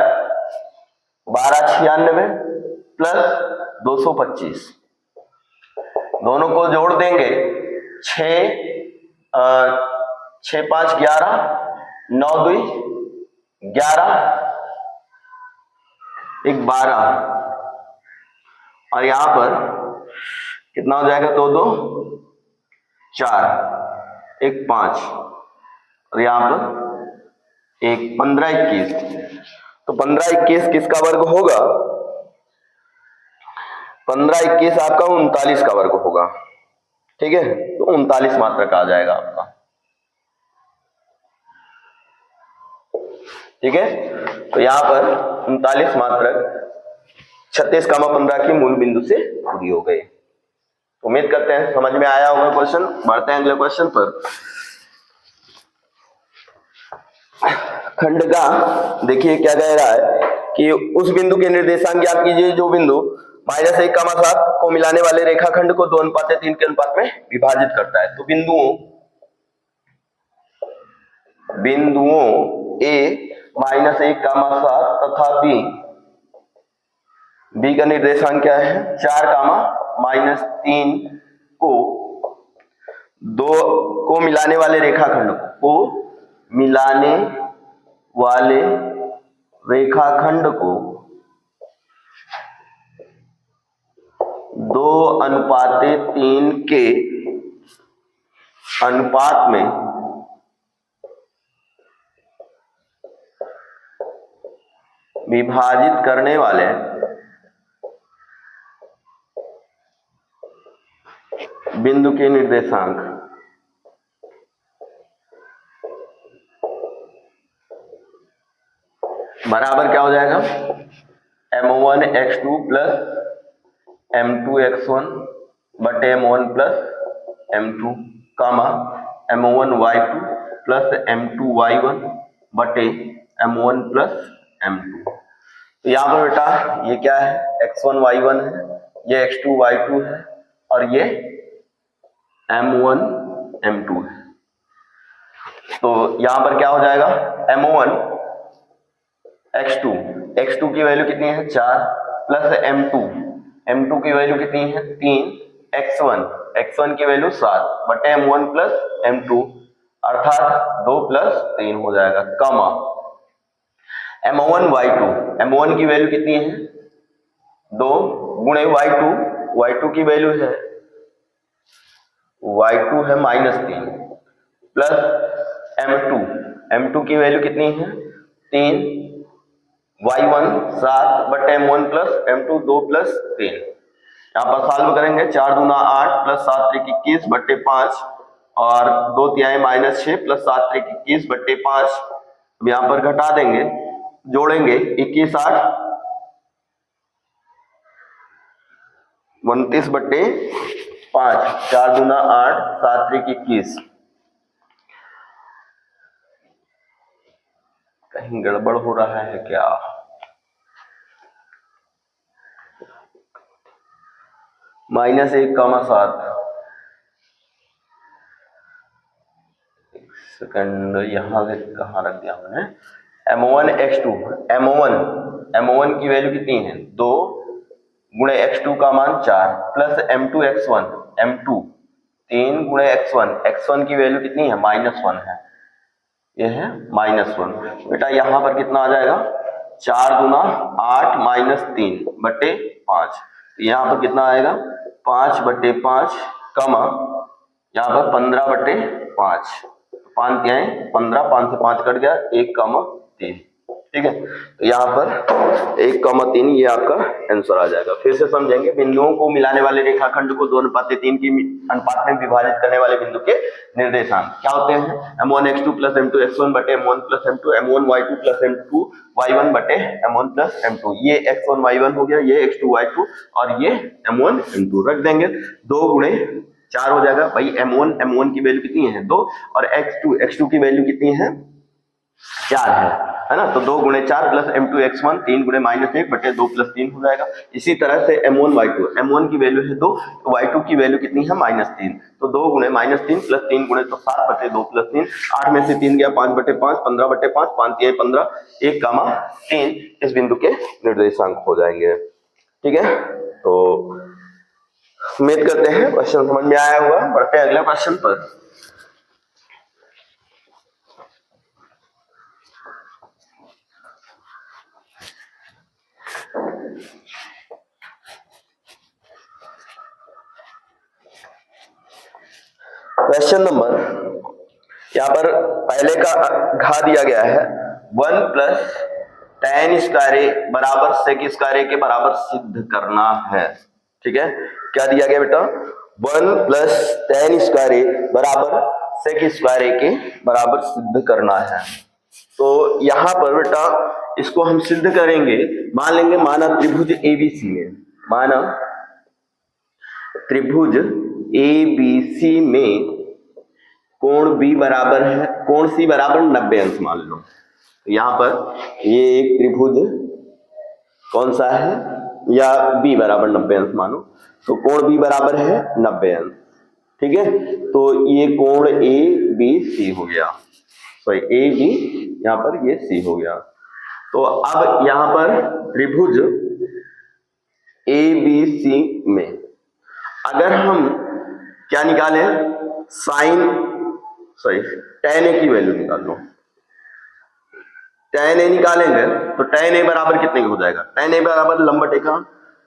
1296 प्लस 225, दोनों को जोड़ देंगे 6 5 11, 9 2 11, 1 12, और यहां पर कितना हो जाएगा, 2 2 4, 1 5, और यहां पर 1 15 21, तो 15 21 किसका वर्ग होगा, 15 21 आपका 39 का वर्ग होगा। ठीक है, तो 39 मात्रक आ जाएगा आपका। ठीक है, तो यहां पर 39 मात्रक 36,15 की मूल बिंदु से पूरी हो गई। उम्मीद करते हैं समझ में आया होगा क्वेश्चन। बढ़ते हैं अगले क्वेश्चन पर। खंड का देखिए क्या कह रहा है कि उस बिंदु के निर्देशांक ज्ञात कीजिए जो बिंदु -1,7 को मिलाने वाले रेखाखंड को 2:3 के अनुपात में विभाजित करता है। तो बिंदुओं A -1,7 तथा B का निर्देशांक क्या है, 4, -3 को मिलाने वाले रेखाखंड को 2:3 के अनुपात में विभाजित करने वाले बिंदु के निर्देशांक बराबर क्या हो जाएगा, m1x2 प्लस m2x1 बटे m1 प्लस m2 कामा m1y2 प्लस m2y1 बटे m1 प्लस m2। तो यहाँ पर बेटा ये क्या है, x1 y1 है, ये x2 y2 है, और ये m1 m2 है। तो यहां पर क्या हो जाएगा, m1 x2 की वैल्यू कितनी है, 4 प्लस m2 की वैल्यू कितनी है, 3, x1 की वैल्यू 7 बटे m1 प्लस m2 अर्थात 2 प्लस 3 हो जाएगा, कमा m1 की वैल्यू कितनी है, 2 गुणे y2 की वैल्यू है -3 प्लस m2 की वैल्यू कितनी है, 3, y1 7 बटे m1 प्लस m2 2 प्लस 3। यहाँ पर सॉल्व करेंगे, 4 दूना 8 प्लस 7 त्रिक 21 बट्टे 5 और 2 तिहाई -6 प्लस 7 त्रिक 21 बट्टे 5। अब यहाँ पर घटा देंगे, जोड़ेंगे 21 8 29 बट्टे 5, 4 दूना 8 7 त्रिक 21। कहीं गड़बड़ हो रहा है क्या, -1,7 सेकंड, यहां से कहां रख दिया हमने, m1 की वैल्यू कितनी है, 2 गुणे x2 का मान 4 प्लस m2 3 गुणे x1 की वैल्यू कितनी है, -1 है, ये है -1। बेटा यहां पर कितना आ जाएगा, 4 गुना 8 -3 बटे 5, यहां पर कितना आएगा, 5 बटे 5 कमा यहाँ पर 15 बटे 5, 5 क्या है 15, 5 से 5 कट गया, 1,3। ठीक है, तो यहाँ पर 1,3 ये आपका आंसर आ जाएगा। फिर से समझेंगे, बिंदुओं को मिलाने वाले रेखाखंड को 2:3 की अनुपात में विभाजित करने वाले बिंदु के निर्देशांक क्या होते हैं, m1x2 प्लस m2x1 बटे m1 plus m2, m1y2 plus m2y1 बटे m1 प्लस m2। ये x1 y1 हो गया, ये x2 y2 और ये m1 m2 रख देंगे, 2 गुणे 4 हो जाएगा भाई, m1 की वैल्यू कितनी है, 2 और x2 की वैल्यू कितनी है, 4 है है ना। तो 2 गुणे 4 प्लस m2 x1 3 गुणे -1 बटे 2 प्लस 3 हो जाएगा। इसी तरह से m1 y2, m1 की वैल्यू है 2, तो y2 की वैल्यू कितनी है -3, तो 2 गुणे -3 प्लस 3 गुणे तो 7 बटे 2 प्लस 3, 8 में से 3 गया 5 बटे 5, 15 बटे 5, 5 3 15, 1, 3 इस बिंदु के निर्देशांक हो जाएंगे। ठीक है, तो उम्मीद करते हैं क्वेश्चन समझ में आया होगा। बढ़ते हैं अगले क्वेश्चन पर। क्वेश्चन नंबर, यहाँ पर पहले का घा दिया गया है 1 प्लस tan स्क्वायर ए बराबर sec स्क्वायर ए के बराबर सिद्ध करना है। ठीक है, क्या दिया गया बेटा, 1 प्लस tan स्क्वायर ए बराबर sec स्क्वायर ए के बराबर सिद्ध करना है। तो यहाँ पर बेटा इसको हम सिद्ध करेंगे, मान लेंगे माना त्रिभुज ABC में, माना त्रिभुज ABC में कोण B बराबर है, कोण C बराबर 90 अंश मान लो। तो यहाँ पर ये एक त्रिभुज कौन सा है, या B बराबर 90 अंश मानो, तो कोण B बराबर है 90 अंश। ठीक है, तो ये कोण ABC हो गया, सॉरी AB, यहाँ पर ये C हो गया। तो अब यहाँ पर त्रिभुज ABC में अगर हम क्या निकालें, tan A की वैल्यू निकाल लो। tan A निकालेंगे तो tan A बराबर कितने का हो जाएगा, tan A बराबर लंब बटे का,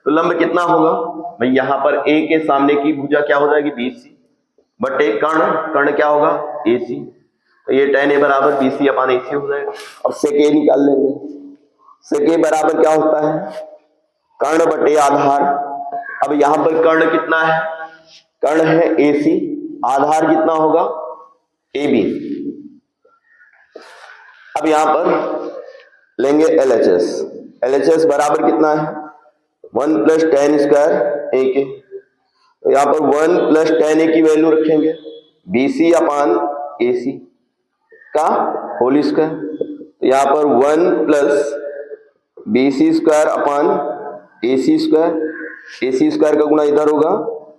तो लंब कितना होगा भाई, यहाँ पर A के सामने की भुजा क्या हो जाएगी BC बटे कर्ण, कर्ण क्या होगा AC, तो ये tan A बराबर BC अपान AC हो जाएगा। अब sec A निकाल लेंगे, sec A बराबर क्या होता है, कर्ण बटे आधार। अब यहाँ पर कर्ण कितना है, कर्ण है AC, आधार कितना होगा AB। अब यहां पर लेंगे LHS, LHS बराबर कितना है 1 प्लस tan स्क्वायर A के, तो यहां पर 1 प्लस tan A की वैल्यू रखेंगे BC अपान AC का होल स्क्वायर, तो यहां पर 1 प्लस BC स्क्वायर अपान AC स्क्वायर, AC स्क्वायर का गुणा इधर होगा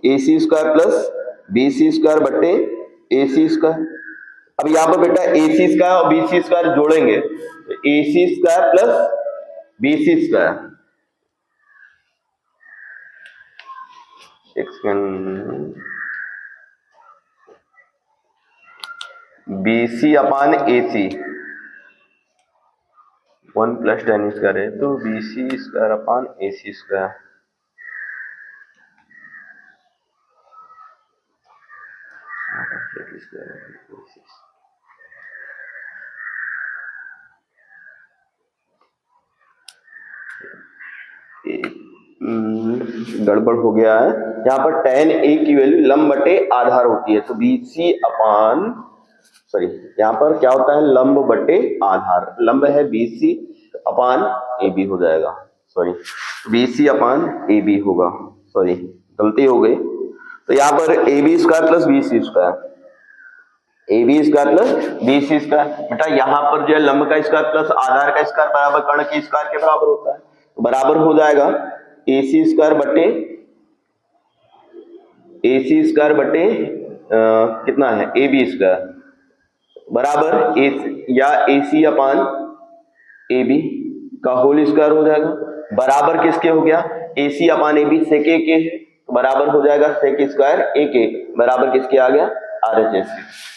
AC square plus BC square बटे AC स्क्वायर। अब यहाँ पर बेटा AC स्क्वायर और BC स्क्वायर जोड़ेंगे तो AC square plus BC square, एक सेकंड, BC अपान AC 1 प्लस tan स्क्वायर है, तो BC स्क्वायर अपान AC स्क्वायर, गड़बड़ हो गया है। यहाँ पर tan A की वैल्यू लंब बटे आधार होती है, तो BC अपान, सॉरी यहाँ पर क्या होता है लंब बटे आधार, लंब है BC अपान AB हो जाएगा, सॉरी BC अपान AB होगा, सॉरी गलती हो गई। तो यहाँ पर AB square plus BC square, AB square plus BC square, बेटा यहाँ पर जो है लंब का स्क्वायर प्लस आधार का स्क्वायर बराबर कर्ण के स्क्वायर के बराबर होता है, तो बराबर हो जाएगा AC स्क्वायर बटे कितना है AB स्क्वायर बराबर या AC अपान AB का होल स्क्वायर हो जाएगा, बराबर किसके हो गया AC upon AB sec A के है, तो बराबर हो जाएगा sec स्क्वायर A के बराबर किसके आ गया RHS।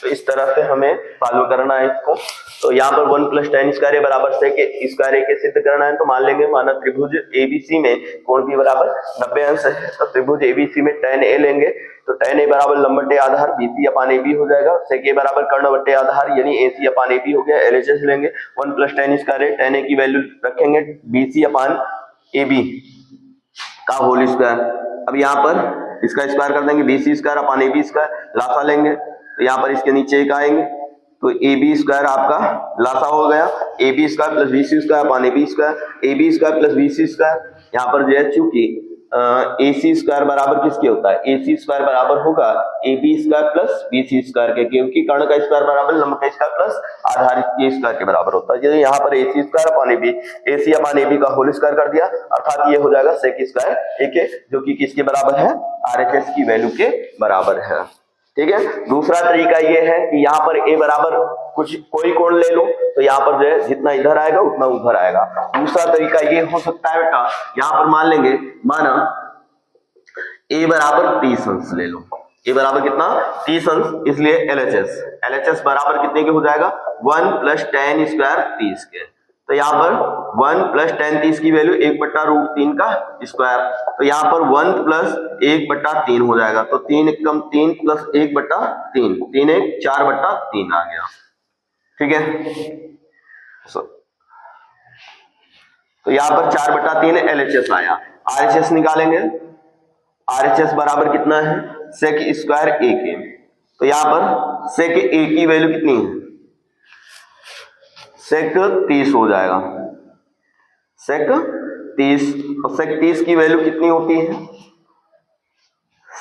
तो इस तरह से हमें सॉल्व करना है इसको। तो यहाँ पर 1 प्लस tan स्क्वायर A बराबर sec स्क्वायर A के सिद्ध करना है, तो मान लेंगे माना त्रिभुज ABC में कोण B बराबर 90 अंश है, तो त्रिभुज ABC में tan A लेंगे, तो tan A बराबर लंब बटे आधार BC अपान AB हो जाएगा, sec A बराबर कर्ण बटे आधार यानी AC अपान AB हो गया। LHS लेंगे 1 plus tan square A, tan A की वैल्यू रखेंगे BC अपान AB का होल स्क्वायर। अब यहाँ पर इसका स्क्वायर कर देंगे BC square upon AB square, लासा लेंगे तो यहाँ पर इसके नीचे एक आएंगे, तो AB स्क्वायर आपका लासा हो गया AB square plus BC square upon AB square, AB square plus BC square. यहाँ पर जो है चूंकि ए सी स्क्वायर बराबर किसके होता है, ए सी स्क्वायर बराबर होगा A B square plus B C square के, क्योंकि कर्ण का स्क्वायर बराबर लंब का स्क्वायर प्लस आधार के स्क्वायर के बराबर होता है। यहाँ पर A C square upon A B, A C upon A B का होल स्क्वायर कर दिया, अर्थात ये हो जाएगा सेक स्क्वायर ए के, जो कि किसके बराबर है, आरएचएस की वैल्यू के बराबर है। ठीक है, दूसरा तरीका ये है कि यहाँ पर a बराबर कुछ कोई कोण ले लो, तो यहाँ पर जो है जितना इधर आएगा उतना उधर आएगा। दूसरा तरीका ये हो सकता है बेटा, यहाँ पर मान लेंगे, माना a बराबर 30 अंश ले लो, a बराबर कितना 30 अंश, इसलिए LHS बराबर कितने के हो जाएगा 1 प्लस tan स्क्वायर 30 के। तो यहाँ पर 1 प्लस tan 30 की वैल्यू 1/√3 का स्क्वायर, तो यहाँ पर 1 प्लस 1/3 हो जाएगा, तो 3 एकम 3 प्लस 1/3, 3 1 4/3 आ गया। ठीक है, तो यहाँ पर 4/3 LHS आया। RHS निकालेंगे, RHS बराबर कितना है, सेक स्क्वायर ए के, तो यहाँ पर सेक ए की वैल्यू कितनी है, सेक 30 हो जाएगा, सेक 30, और सेक 30 की वैल्यू कितनी होती है,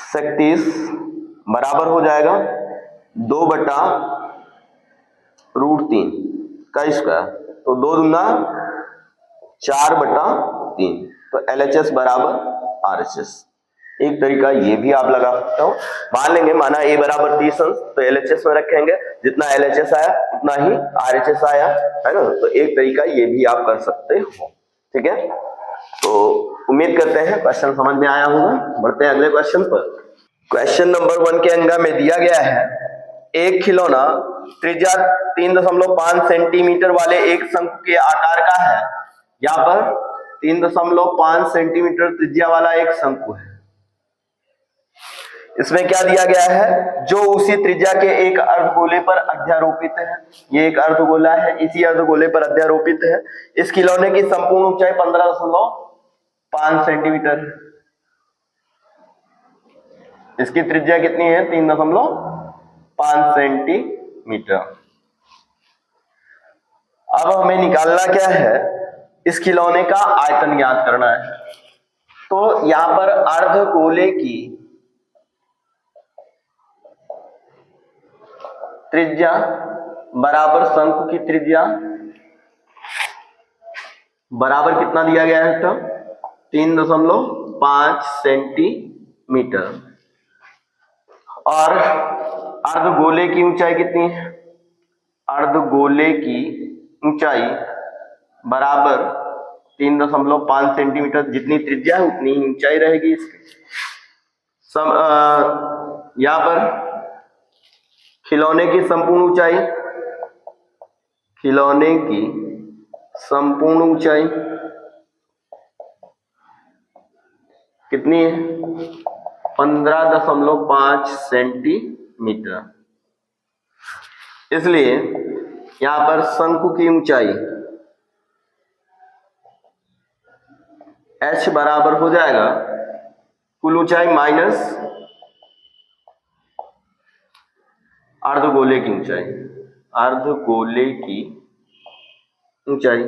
सेक 30 बराबर हो जाएगा 2/√3 का स्क्वायर, तो 2 दूना 4/3, तो LHS बराबर RHS। एक तरीका ये भी आप लगा सकते हो, मान लेंगे माना a बराबर 30 अंश, तो LHS में रखेंगे, जितना LHS आया उतना ही RHS आया, है ना, तो एक तरीका ये भी आप कर सकते हो। ठीक है, तो उम्मीद करते हैं क्वेश्चन समझ में आया होगा। बढ़ते हैं अगले क्वेश्चन पर। क्वेश्चन नंबर 1 के अंग में दिया गया है, एक खिलौना त्रिज्या 3.5 सेंटीमीटर वाले एक शंकु के आकार का है। यहाँ पर 3.5 सेंटीमीटर त्रिज्या वाला एक शंकु है, इसमें क्या दिया गया है, जो उसी त्रिज्या के एक अर्धगोले पर अध्यारोपित है। ये एक अर्धगोला है, इसी अर्धगोले पर अध्यारोपित है। इस खिलौने की संपूर्ण ऊंचाई 15.5 सेंटीमीटर है। इसकी त्रिज्या कितनी है, 3.5 सेंटीमीटर। अब हमें निकालना क्या है, इस खिलौने का आयतन ज्ञात करना है। तो यहां पर अर्धगोले की त्रिज्या बराबर शंकु की त्रिज्या बराबर कितना दिया गया है, तो 3.5 सेंटीमीटर, और अर्धगोले की ऊंचाई कितनी है, अर्धगोले की ऊंचाई बराबर 3.5 सेंटीमीटर, जितनी त्रिज्या है उतनी ही ऊंचाई रहेगी इसकी। यहां पर खिलौने की संपूर्ण ऊंचाई, खिलौने की संपूर्ण ऊंचाई कितनी है, 15.5 सेंटीमीटर। इसलिए यहां पर शंकु की ऊंचाई h बराबर हो जाएगा कुल ऊंचाई माइनस अर्धगोले की ऊंचाई, अर्धगोले की ऊंचाई,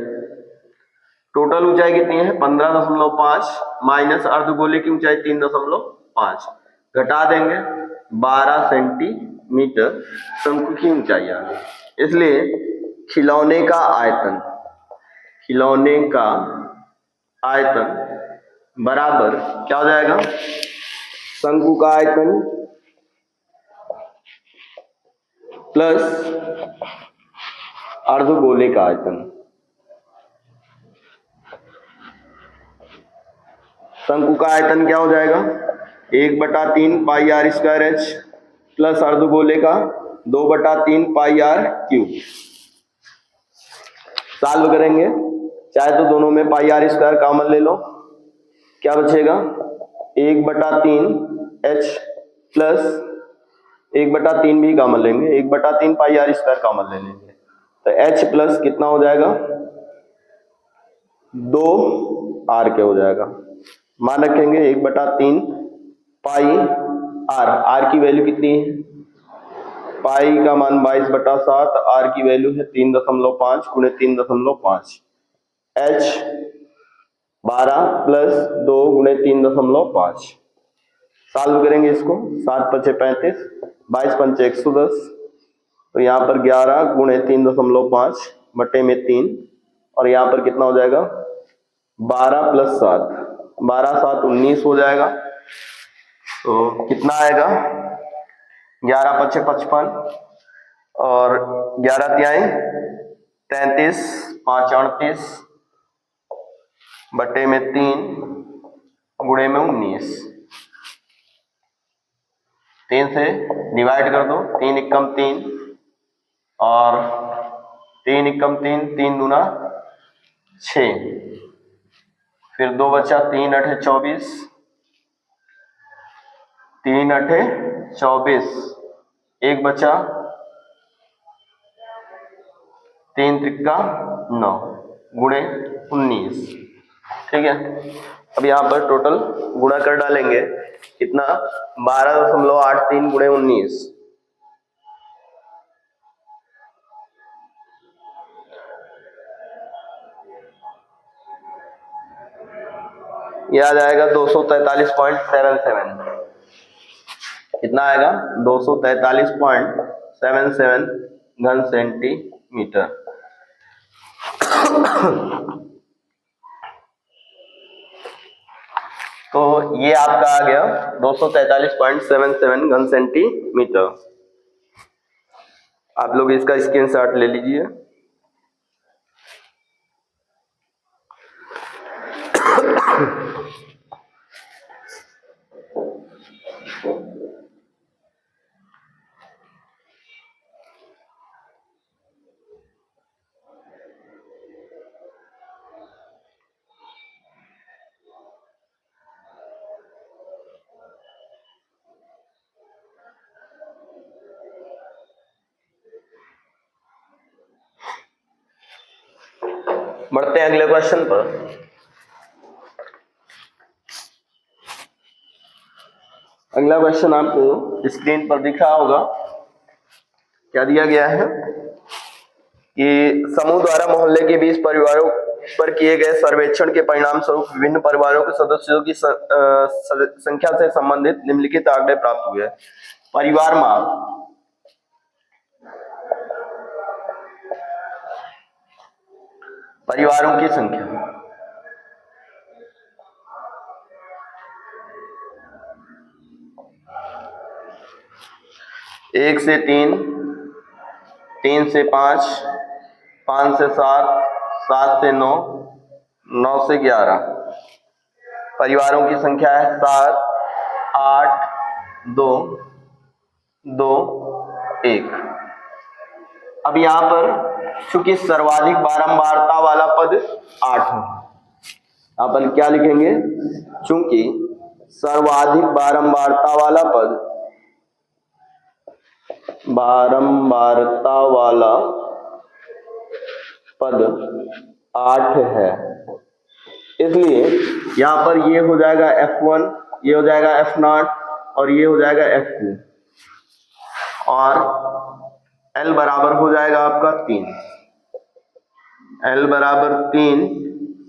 टोटल ऊंचाई कितनी है 15.5 माइनस अर्धगोले की ऊंचाई 3.5, घटा देंगे 12 सेंटीमीटर शंकु की ऊंचाई आ गई। इसलिए खिलौने का आयतन, खिलौने का आयतन बराबर क्या हो जाएगा, शंकु का आयतन प्लस अर्धगोले का आयतन। शंकु का आयतन क्या हो जाएगा, 1/3 पाई आर स्क्वायर एच प्लस अर्धगोले का 2/3 पाई आर क्यूब। सॉल्व करेंगे, चाहे तो दोनों में पाई आर स्क्वायर कॉमन ले लो, क्या बचेगा 1/3 एच प्लस 1/3 भी कॉमन लेंगे, 1/3 पाई आर स्क्वायर कॉमन ले लेंगे, तो एच प्लस कितना हो जाएगा 2 आर के हो जाएगा। मान रखेंगे 1/3 पाई आर, आर की वैल्यू कितनी है, पाई का मान 22/7, आर की वैल्यू है 3.5 गुणे 3.5, एच 12 प्लस 2 गुणे 3.5। सॉल्व करेंगे इसको, 7 पचे 35, 22 पंचे 110, तो यहाँ पर 11 गुणे 3.5 बटे में 3, और यहाँ पर कितना हो जाएगा 12 प्लस 7, 12 7 19 हो जाएगा। तो कितना आएगा 11 पचे 55 और 11 तिहाई 33, 5 38 बटे में 3 गुणे में 19, 3 से डिवाइड कर दो, 3 एकम 3 और 3 एकम 3, 3 दूना 6, फिर 2 बचा, 3 अठे 24, 3 अठे 24, एक बचा, 3 त्रिका 9 गुणे 19। ठीक है, अब यहाँ पर टोटल गुणा कर डालेंगे, कितना 12.83 गुणे 19, यह आ जाएगा 243.77। कितना आएगा 243.77 घन सेंटीमीटर। तो ये आपका आ गया 243.77 घन सेंटीमीटर। आप लोग इसका स्क्रीनशॉट ले लीजिए। बढ़ते हैं अगले क्वेश्चन पर। अगला क्वेश्चन आपको स्क्रीन पर दिख रहा होगा। क्या दिया गया है कि समूह द्वारा मोहल्ले के 20 परिवारों पर किए गए सर्वेक्षण के परिणाम स्वरूप विभिन्न परिवारों के सदस्यों की संख्या से संबंधित निम्नलिखित आंकड़े प्राप्त हुए। परिवार माप, परिवारों की संख्या, एक से 3, 3 से 5, 5 से 7, 7 से 9, 9 से 11। परिवारों की संख्या है 7, 8, 2, 2, 1। अब यहां पर चूंकि सर्वाधिक बारंबारता वाला पद 8 है, अपन क्या लिखेंगे, चूंकि सर्वाधिक बारंबारता वाला पद, बारंबारता वाला पद 8 है, इसलिए यहां पर ये हो जाएगा F1, ये हो जाएगा F0 और ये हो जाएगा F2, और L बराबर हो जाएगा आपका 3, L बराबर 3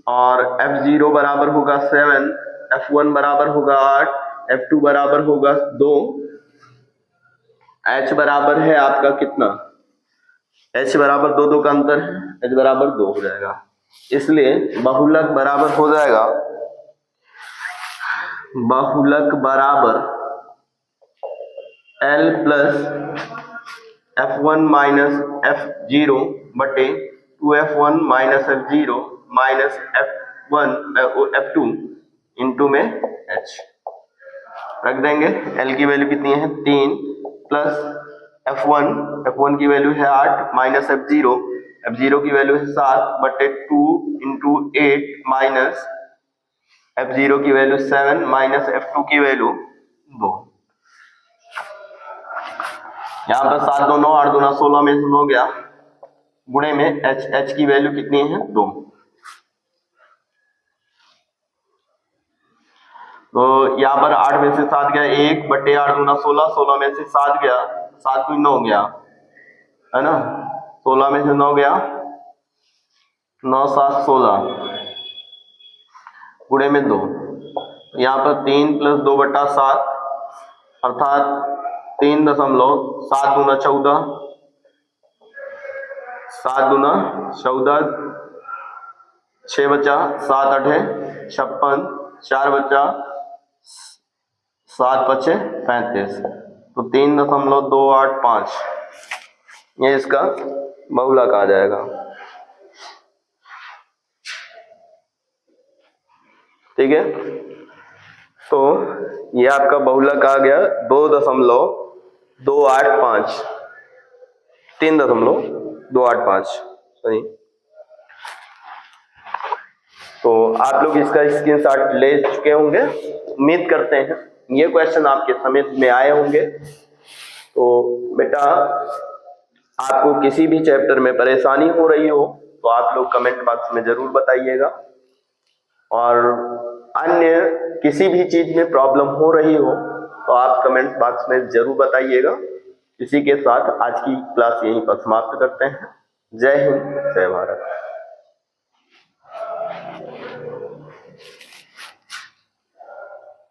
और F0 बराबर होगा 7, F1 बराबर होगा 8, F2 बराबर होगा 2, H बराबर है आपका कितना, H बराबर 2 2 का अंतर है, H बराबर 2 हो जाएगा। इसलिए बहुलक बराबर हो जाएगा, बहुलक बराबर L plus F1 minus F0 बटे 2F1 minus F0 minus F2 into में H रख देंगे। L की वैल्यू कितनी है 3 प्लस F1 की वैल्यू है 8 माइनस F0 की वैल्यू है 7 बटे 2 इंटू 8 माइनस F0 की वैल्यू 7 माइनस F2 की वैल्यू 2। यहाँ पर 7 2 9 8 2 16 में से 9 गया, गुणे में H की वैल्यू कितनी है 2। तो यहाँ पर 8 में से 7 गया 1 बटे 8 2 16, 16 में से 7 गया, 7 2 9 गया, है ना, 16 में से 9 गया, 9 7 16, गुणे में 2, यहाँ पर 3 + 2/7 अर्थात 3.7 दूना 14, 7 दूना 14, 6 बचा 7 8 56, 4 बचा 7 5 35, तो 3.285 ये इसका बहुलक आ जाएगा। ठीक है, तो ये आपका बहुलक आ गया 2.285, 3.285 सही। तो आप लोग इसका स्क्रीनशॉट ले चुके होंगे, उम्मीद करते हैं ये क्वेश्चन आपके समझ में आए होंगे। तो बेटा आपको किसी भी चैप्टर में परेशानी हो रही हो तो आप लोग कमेंट बॉक्स में जरूर बताइएगा, और अन्य किसी भी चीज में प्रॉब्लम हो रही हो तो आप कमेंट बॉक्स में जरूर बताइएगा। इसी के साथ आज की क्लास यहीं पर समाप्त करते हैं। जय हिंद, जय भारत।